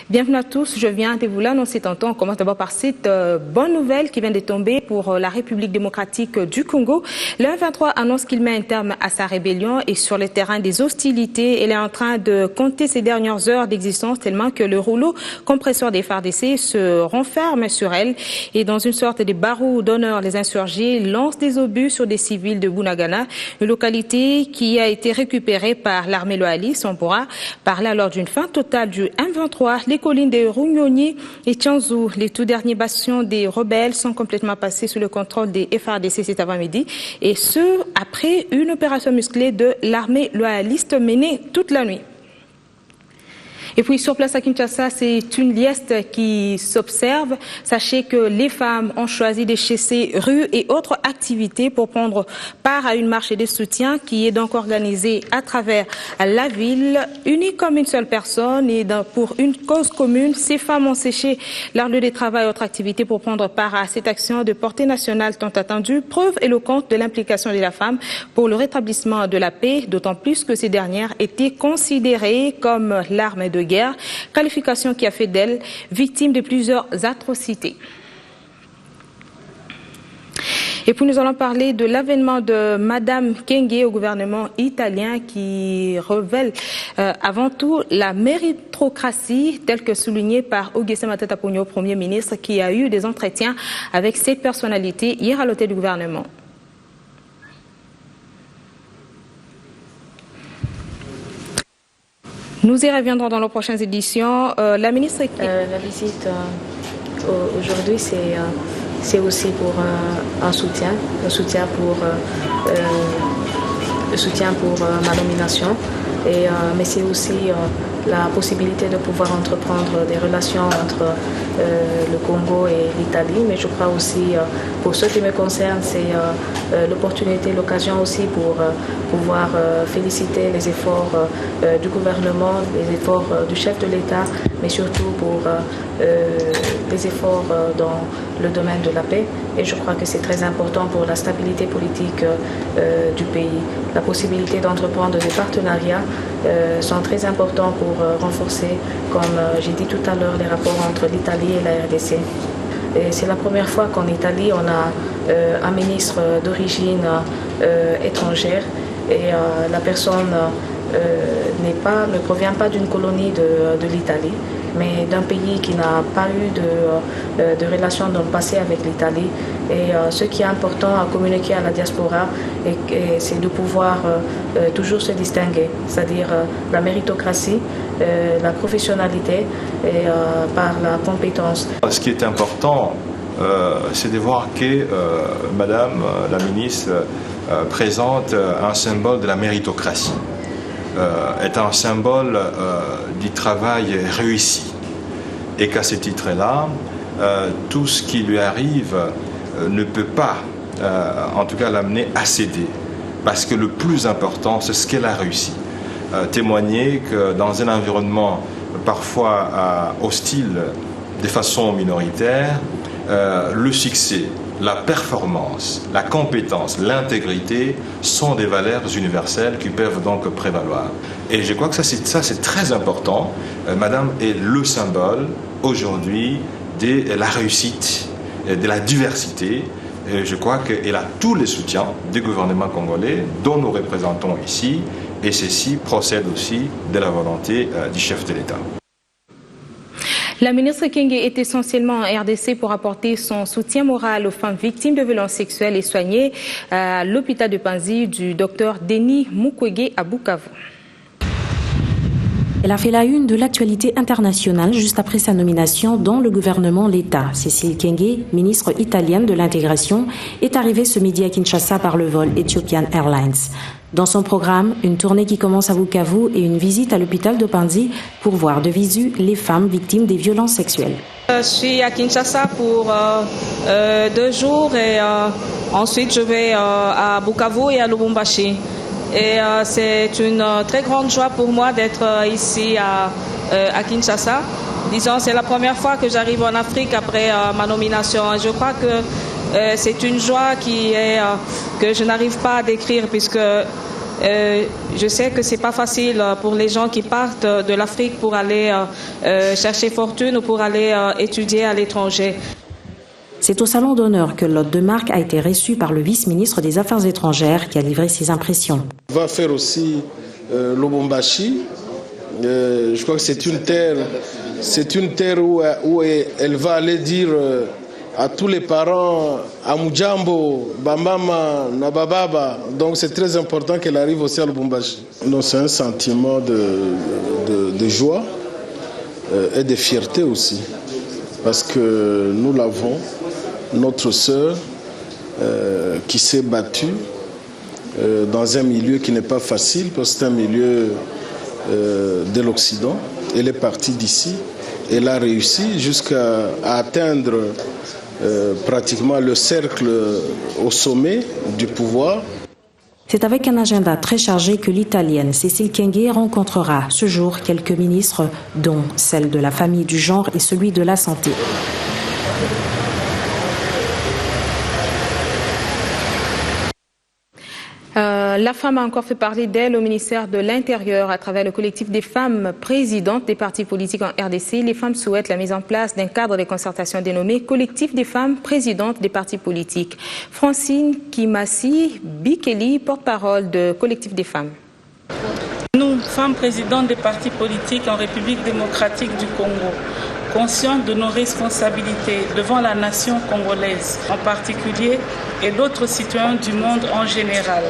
Bienvenue à tous, je viens de vous l'annoncer tantôt. On commence d'abord par cette bonne nouvelle qui vient de tomber pour la République démocratique du Congo. Le M23 annonce qu'il met un terme à sa rébellion et sur le terrain des hostilités, elle est en train de compter ses dernières heures d'existence tellement que le rouleau compresseur des FARDC se renferme sur elle. Et dans une sorte de barreau d'honneur, les insurgés lancent des obus sur des civils de Bunagana, une localité qui a été récupérée par l'armée loyaliste. On pourra parler alors d'une fin totale du M23. Les collines de Runyoni et Tchanzou, les tout derniers bastions des rebelles, sont complètement passés sous le contrôle des FARDC cet avant-midi. Et ce, après une opération musclée de l'armée loyaliste menée toute la nuit. Et puis sur place à Kinshasa, c'est une lieste qui s'observe. Sachez que les femmes ont choisi de chasser rues et autres activités pour prendre part à une marche de soutien qui est donc organisée à travers la ville, unie comme une seule personne et pour une cause commune. Ces femmes ont séché leur lieu de travail et autres activités pour prendre part à cette action de portée nationale tant attendue, preuve éloquente de l'implication de la femme pour le rétablissement de la paix, d'autant plus que ces dernières étaient considérées comme l'arme de guerre, qualification qui a fait d'elle victime de plusieurs atrocités. Et puis nous allons parler de l'avènement de Madame Kyenge au gouvernement italien qui révèle avant tout la méritocratie telle que soulignée par Augustin Matata Ponyo, Premier ministre, qui a eu des entretiens avec cette personnalité hier à l'hôtel du gouvernement. Nous y reviendrons dans nos prochaines éditions. La ministre... La visite aujourd'hui, c'est aussi pour un soutien pour ma nomination. Mais c'est aussi la possibilité de pouvoir entreprendre des relations entre le Congo et l'Italie. Mais je crois aussi, pour ce qui me concerne, c'est l'opportunité, l'occasion aussi pour pouvoir féliciter les efforts du gouvernement, les efforts du chef de l'État, mais surtout pour les efforts dans le domaine de la paix. Et je crois que c'est très important pour la stabilité politique du pays. La possibilité d'entreprendre des partenariats sont très importants pour renforcer, comme j'ai dit tout à l'heure, les rapports entre l'Italie et la RDC. C'est la première fois qu'en Italie, on a un ministre d'origine étrangère et la personne ne provient pas d'une colonie de l'Italie, mais d'un pays qui n'a pas eu de relation dans le passé avec l'Italie. Et ce qui est important à communiquer à la diaspora, c'est de pouvoir toujours se distinguer, c'est-à-dire la méritocratie, la professionnalité et par la compétence. Ce qui est important, c'est de voir que Madame la ministre présente un symbole de la méritocratie. Est un symbole du travail réussi et qu'à ce titre-là, tout ce qui lui arrive ne peut pas, en tout cas, l'amener à céder. Parce que le plus important, c'est ce qu'elle a réussi. Témoigner que dans un environnement parfois hostile, de façon minoritaire, le succès, la performance, la compétence, l'intégrité sont des valeurs universelles qui peuvent donc prévaloir. Et je crois que ça c'est très important. Madame est le symbole aujourd'hui de la réussite, de la diversité. Et je crois qu'elle a tous les soutiens du gouvernement congolais dont nous représentons ici. Et ceci procède aussi de la volonté du chef de l'État. La ministre Kyenge est essentiellement en RDC pour apporter son soutien moral aux femmes victimes de violences sexuelles et soignées à l'hôpital de Panzi du docteur Denis Mukwege à Bukavu. Elle a fait la une de l'actualité internationale juste après sa nomination dans le gouvernement l'État. Cécile Kyenge, ministre italienne de l'intégration, est arrivée ce midi à Kinshasa par le vol Ethiopian Airlines. Dans son programme, une tournée qui commence à Bukavu et une visite à l'hôpital de Panzi pour voir de visu les femmes victimes des violences sexuelles. Je suis à Kinshasa pour 2 jours et ensuite je vais à Bukavu et à Lubumbashi. Et c'est une très grande joie pour moi d'être ici à Kinshasa. Disons, c'est la première fois que j'arrive en Afrique après ma nomination. Je crois que c'est une joie que je n'arrive pas à décrire puisque Je sais que c'est pas facile pour les gens qui partent de l'Afrique pour aller chercher fortune ou pour aller étudier à l'étranger. C'est au Salon d'honneur que l'hôte de marque a été reçu par le vice-ministre des Affaires étrangères qui a livré ses impressions. On va faire aussi Lubumbashi. Je crois que c'est une terre où elle va aller dire à tous les parents Amujambo, Bambama, Nabababa. Donc c'est très important qu'elle arrive aussi à Lubumbashi. Donc c'est un sentiment de joie et de fierté aussi. Parce que nous l'avons, notre sœur qui s'est battue dans un milieu qui n'est pas facile, parce que c'est un milieu de l'Occident. Elle est partie d'ici, elle a réussi jusqu'à atteindre pratiquement le cercle au sommet du pouvoir. C'est avec un agenda très chargé que l'Italienne Cécile Kyenge rencontrera ce jour quelques ministres, dont celle de la famille, du genre et celui de la santé. La femme a encore fait parler d'elle au ministère de l'Intérieur à travers le collectif des femmes présidentes des partis politiques en RDC. Les femmes souhaitent la mise en place d'un cadre de concertation dénommé Collectif des femmes présidentes des partis politiques. Francine Kimassi Bikeli, porte-parole de Collectif des femmes. Nous, femmes présidentes des partis politiques en République démocratique du Congo, conscientes de nos responsabilités devant la nation congolaise en particulier et d'autres citoyens du monde en général,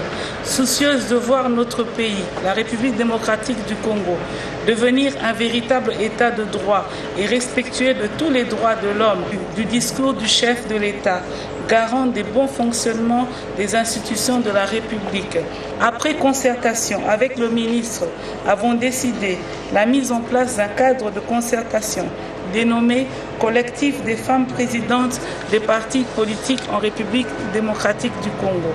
soucieuses de voir notre pays, la République démocratique du Congo, devenir un véritable État de droit et respectueux de tous les droits de l'homme, du discours du chef de l'État, garant des bons fonctionnements des institutions de la République. Après concertation avec le ministre, avons décidé la mise en place d'un cadre de concertation dénommé Collectif des femmes présidentes des partis politiques en République démocratique du Congo.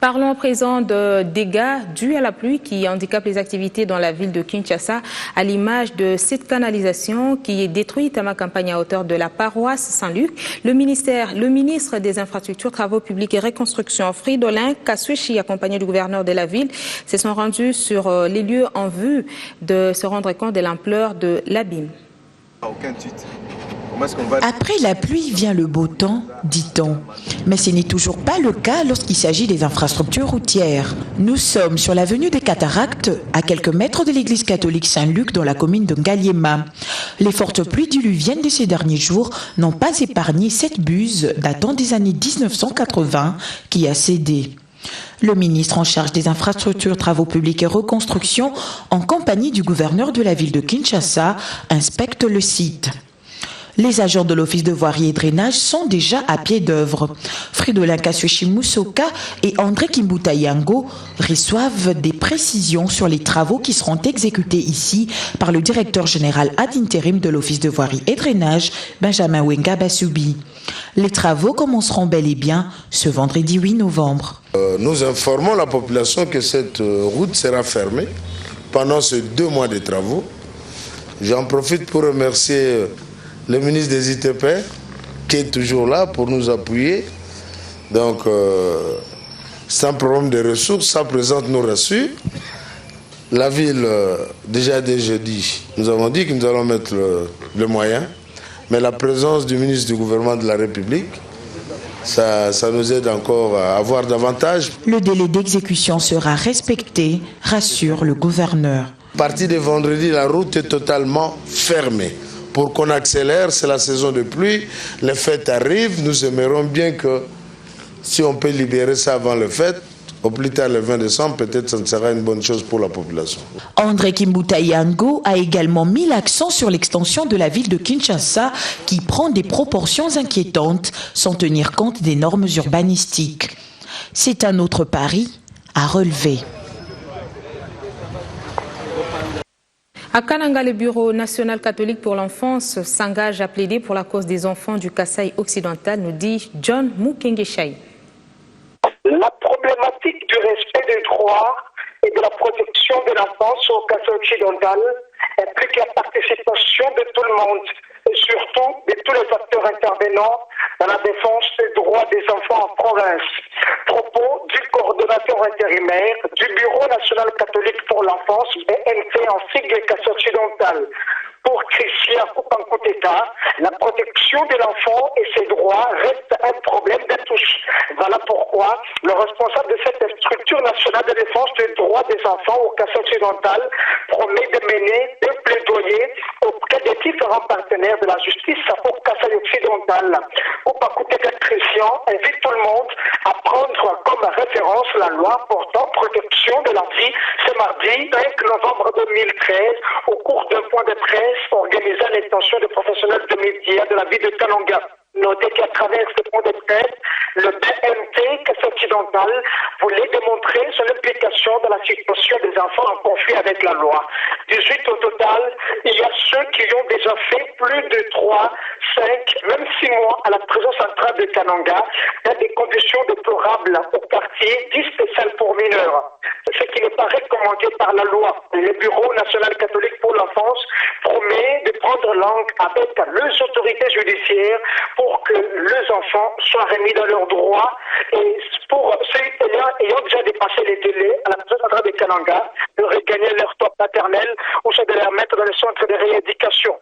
Parlons à présent de dégâts dus à la pluie qui handicapent les activités dans la ville de Kinshasa, à l'image de cette canalisation qui est détruite à ma campagne à hauteur de la paroisse Saint-Luc. Le ministre des Infrastructures, Travaux publics et Reconstruction, Fridolin Kaswechi, accompagné du gouverneur de la ville, se sont rendus sur les lieux en vue de se rendre compte de l'ampleur de l'abîme. Après la pluie vient le beau temps, dit-on. Mais ce n'est toujours pas le cas lorsqu'il s'agit des infrastructures routières. Nous sommes sur l'avenue des Cataractes, à quelques mètres de l'église catholique Saint-Luc dans la commune de Ngaliema. Les fortes pluies diluviennes de ces derniers jours n'ont pas épargné cette buse datant des années 1980 qui a cédé. Le ministre en charge des infrastructures, travaux publics et reconstruction, en compagnie du gouverneur de la ville de Kinshasa, inspecte le site. Les agents de l'Office de voirie et drainage sont déjà à pied d'œuvre. Fridolin Kaswechi Musoka et André Kimbuta Yango reçoivent des précisions sur les travaux qui seront exécutés ici par le directeur général ad intérim de l'Office de voirie et drainage, Benjamin Wenga Basubi. Les travaux commenceront bel et bien ce vendredi 8 novembre. Nous informons la population que cette route sera fermée pendant ces 2 mois de travaux. J'en profite pour remercier le ministre des ITP qui est toujours là pour nous appuyer. Donc, sans problème de ressources, sa présence nous rassure. La ville, déjà dès jeudi, nous avons dit que nous allons mettre le moyen, mais la présence du ministre du gouvernement de la République, ça nous aide encore à avoir davantage. Le délai d'exécution sera respecté, rassure le gouverneur. À partir de vendredi, la route est totalement fermée. Pour qu'on accélère, c'est la saison de pluie, les fêtes arrivent, nous aimerions bien que si on peut libérer ça avant les fêtes, au plus tard le 20 décembre, peut-être ça sera une bonne chose pour la population. André Kimbuta Yango a également mis l'accent sur l'extension de la ville de Kinshasa qui prend des proportions inquiétantes sans tenir compte des normes urbanistiques. C'est un autre pari à relever. À Kananga, le Bureau national catholique pour l'enfance s'engage à plaider pour la cause des enfants du Kasaï occidental, nous dit John Mukengeshaï. La problématique du respect des droits et de la protection de l'enfance au Kasaï occidental implique la participation de tout le monde et surtout de tous les acteurs intervenants dans la défense des droits des enfants en province. Propos du coordonnateur coordonnateur intérimaire du Bureau national catholique pour l'enfance, BNT en sigle occidentale. Pour Christian Koupankoteta, la protection de l'enfant et ses droits reste un problème de tous. Voilà pourquoi le responsable de cette structure nationale de défense des droits des enfants au Kassai occidental promet de mener des plaidoyers auprès des différents partenaires de la justice au Kassai occidental. Koupankoteta Christian invite tout le monde à prendre comme référence la loi portant protection de la vie ce mardi 5 novembre 2013 au cours d'un point de presse organisé à l'intention des professionnels de médias de la ville de Kananga. Notez qu'à travers ce point de presse, le BNT Kassai occidental voulait démontrer son implication dans la situation des enfants en conflit avec la loi. 18 au total, il y a ceux qui ont déjà fait plus de 3, 5, même 6 mois à la prison centrale de Kananga dans des conditions déplorables au quartier dit spécial pour mineurs. Ce qui n'est pas recommandé par la loi. Le Bureau national catholique pour l'enfance promet de prendre langue avec les autorités judiciaires pour que les enfants soient remis dans leurs droits et pour ceux ayant déjà dépassé les délais à la prison centrale de Kananga de regagner leur toit paternel ou de les remettre dans les centres de rééducation.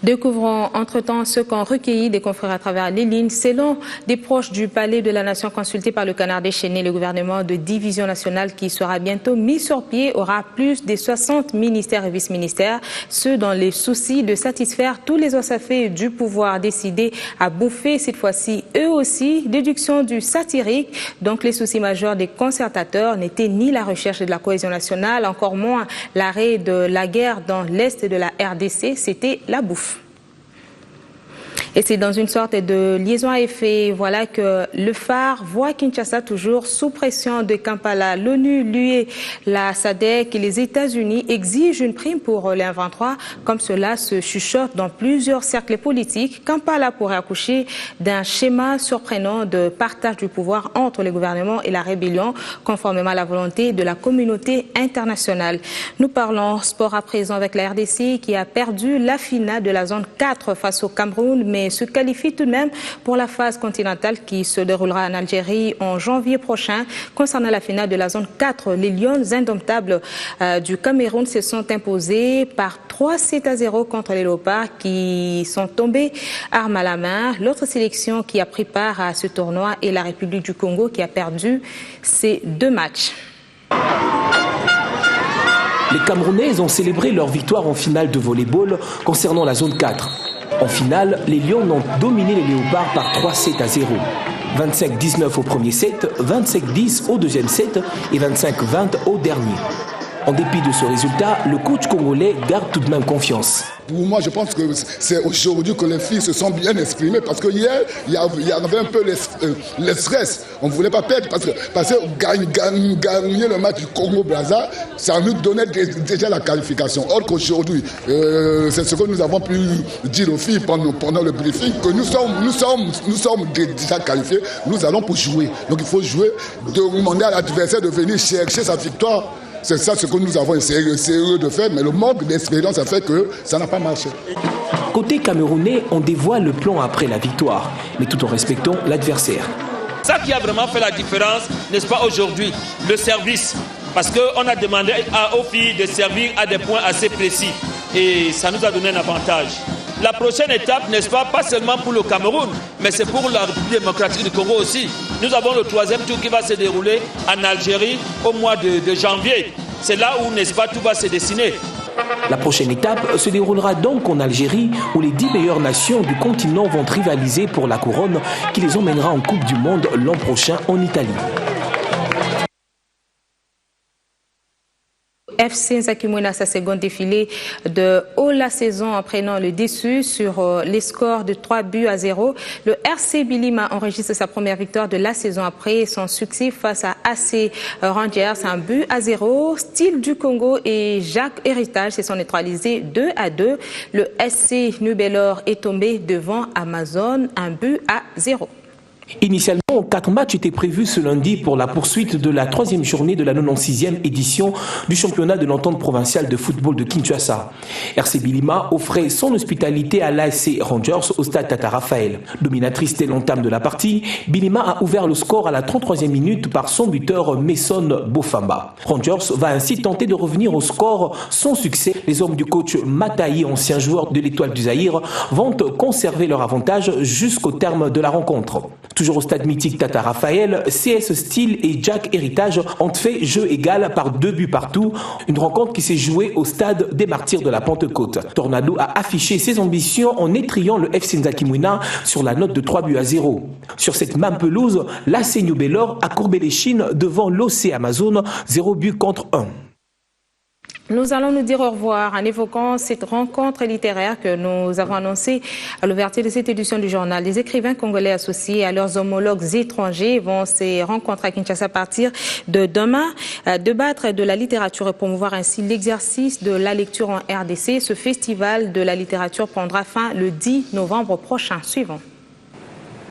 Découvrons entre-temps ce qu'ont recueilli des confrères à travers les lignes. Selon des proches du Palais de la Nation consultés par le Canard déchaîné, le gouvernement de division nationale qui sera bientôt mis sur pied aura plus de 60 ministères et vice-ministères, ce dans les soucis de satisfaire tous les osafés du pouvoir décidés à bouffer cette fois-ci eux aussi. Déduction du satirique, donc les soucis majeurs des concertateurs n'étaient ni la recherche de la cohésion nationale, encore moins l'arrêt de la guerre dans l'est de la RDC, c'était la bouffe. Et c'est dans une sorte de liaison à effet, voilà que le phare voit Kinshasa toujours sous pression de Kampala. L'ONU, l'UE, la SADC et les États-Unis exigent une prime pour les 23, comme cela se chuchote dans plusieurs cercles politiques. Kampala pourrait accoucher d'un schéma surprenant de partage du pouvoir entre le gouvernement et la rébellion, conformément à la volonté de la communauté internationale. Nous parlons sport à présent avec la RDC qui a perdu la finale de la zone 4 face au Cameroun, mais se qualifie tout de même pour la phase continentale qui se déroulera en Algérie en janvier prochain. Concernant la finale de la zone 4, les Lions indomptables du Cameroun se sont imposés par 3-7-0 contre les Léopards qui sont tombés armes à la main. L'autre sélection qui a pris part à ce tournoi est la République du Congo qui a perdu ses 2 matchs. Les Camerounais ont célébré leur victoire en finale de volleyball concernant la zone 4. En finale, les Lions ont dominé les Léopards par 3-7-0. 25-19 au premier set, 25-10 au deuxième set et 25-20 au dernier. En dépit de ce résultat, le coach congolais garde tout de même confiance. Pour moi, je pense que c'est aujourd'hui que les filles se sont bien exprimées parce que hier, il y avait un peu le stress. On ne voulait pas perdre parce que gagner le match du Congo-Brazza, ça nous donnait déjà la qualification. Or qu'aujourd'hui, c'est ce que nous avons pu dire aux filles pendant le briefing, que nous sommes déjà qualifiés, nous allons pour jouer. Donc il faut jouer, demander à l'adversaire de venir chercher sa victoire. C'est ça ce que nous avons essayé de faire, mais le manque d'expérience a fait que ça n'a pas marché. Côté camerounais, on dévoile le plan après la victoire, mais tout en respectant l'adversaire. Ça qui a vraiment fait la différence, n'est-ce pas aujourd'hui, le service. Parce qu'on a demandé aux filles de servir à des points assez précis. Et ça nous a donné un avantage. La prochaine étape, n'est-ce pas seulement pour le Cameroun, mais c'est pour la République démocratique du Congo aussi. Nous avons le 3e tour qui va se dérouler en Algérie au mois de janvier. C'est là où, n'est-ce pas, tout va se dessiner. La prochaine étape se déroulera donc en Algérie, où les 10 meilleures nations du continent vont rivaliser pour la couronne qui les emmènera en Coupe du Monde l'an prochain en Italie. FC Nzaki Mweena sa seconde défilée de haut la saison en prenant le dessus sur les scores de 3-0. Le RC Bilima enregistre sa première victoire de la saison après son succès face à AC Rangers, 1-0. Style du Congo et Jacques Héritage se sont neutralisés 2-2. Le SC Nubelor est tombé devant Amazon, 1-0. Initialement, 4 matchs étaient prévus ce lundi pour la poursuite de la 3e journée de la 96e édition du championnat de l'entente provinciale de football de Kinshasa. RC Bilima offrait son hospitalité à l'ASC Rangers au stade Tata Raphaël. Dominatrice dès l'entame de la partie, Bilima a ouvert le score à la 33e minute par son buteur Messon Bofamba. Rangers va ainsi tenter de revenir au score sans succès. Les hommes du coach Mataï, ancien joueur de l'Étoile du Zaïre, vont conserver leur avantage jusqu'au terme de la rencontre. Toujours au stade mythique Tata Raphaël, CS Steel et Jack Héritage ont fait jeu égal par 2 buts partout. Une rencontre qui s'est jouée au stade des Martyrs de la Pentecôte. Tornado a affiché ses ambitions en étriant le FC Nzakimwina sur la note de 3-0. Sur cette même pelouse, l'AC New Bellor a courbé les chines devant l'OC Amazon, 0-1. Nous allons nous dire au revoir en évoquant cette rencontre littéraire que nous avons annoncée à l'ouverture de cette édition du journal. Les écrivains congolais associés à leurs homologues étrangers vont se rencontrer à Kinshasa à partir de demain, débattre de la littérature et promouvoir ainsi l'exercice de la lecture en RDC. Ce festival de la littérature prendra fin le 10 novembre prochain. Suivant.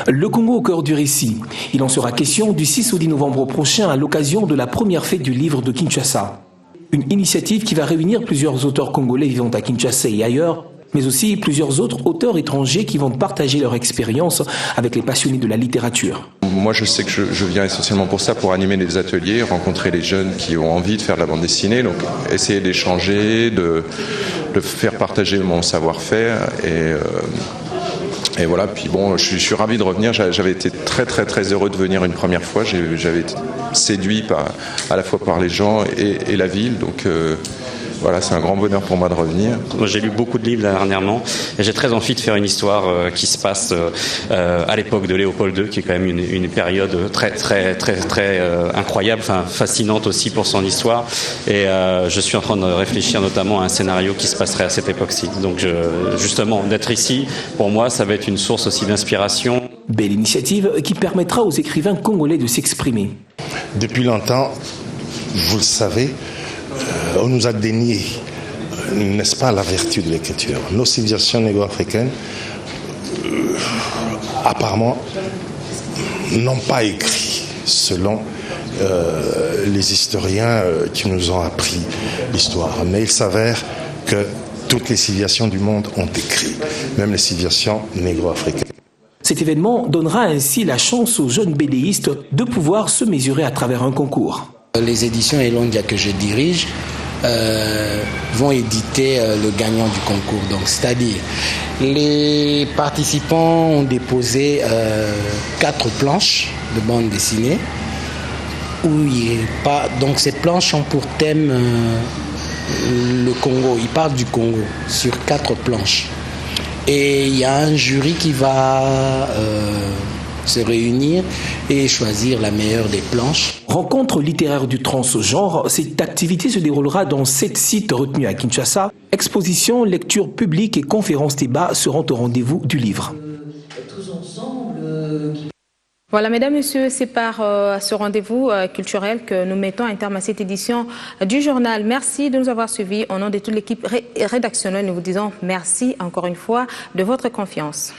Le Congo au cœur du récit. Il en sera question du 6 au 10 novembre prochain à l'occasion de la première fête du livre de Kinshasa. Une initiative qui va réunir plusieurs auteurs congolais vivant à Kinshasa et ailleurs, mais aussi plusieurs autres auteurs étrangers qui vont partager leur expérience avec les passionnés de la littérature. Moi, je sais que je viens essentiellement pour ça, pour animer des ateliers, rencontrer les jeunes qui ont envie de faire de la bande dessinée, donc essayer d'échanger, de faire partager mon savoir-faire et voilà, puis bon, je suis ravi de revenir. J'avais été très heureux de venir une première fois. J'avais été séduit à la fois par les gens et la ville. Donc voilà, c'est un grand bonheur pour moi de revenir. Moi, j'ai lu beaucoup de livres dernièrement et j'ai très envie de faire une histoire qui se passe à l'époque de Léopold II, qui est quand même une période très incroyable, enfin fascinante aussi pour son histoire. Et je suis en train de réfléchir notamment à un scénario qui se passerait à cette époque-ci. Donc justement, d'être ici, pour moi, ça va être une source aussi d'inspiration. Belle initiative qui permettra aux écrivains congolais de s'exprimer. Depuis longtemps, vous le savez, on nous a dénié, n'est-ce pas, la vertu de l'écriture. Nos civilisations négro-africaines, apparemment, n'ont pas écrit selon les historiens qui nous ont appris l'histoire. Mais il s'avère que toutes les civilisations du monde ont écrit, même les civilisations négro-africaines. Cet événement donnera ainsi la chance aux jeunes bédéistes de pouvoir se mesurer à travers un concours. Les éditions Elondia que je dirige vont éditer le gagnant du concours. Donc, c'est-à-dire, les participants ont déposé 4 planches de bande dessinée. Donc, ces planches ont pour thème le Congo. Ils parlent du Congo sur 4 planches. Et il y a un jury qui va se réunir et choisir la meilleure des planches. Rencontre littéraire du transgenre, cette activité se déroulera dans 7 sites retenus à Kinshasa. Expositions, lectures publiques et conférences débats seront au rendez-vous du livre. Voilà, mesdames, messieurs, c'est par ce rendez-vous culturel que nous mettons un terme à cette édition du journal. Merci de nous avoir suivis. Au nom de toute l'équipe rédactionnelle, nous vous disons merci encore une fois de votre confiance.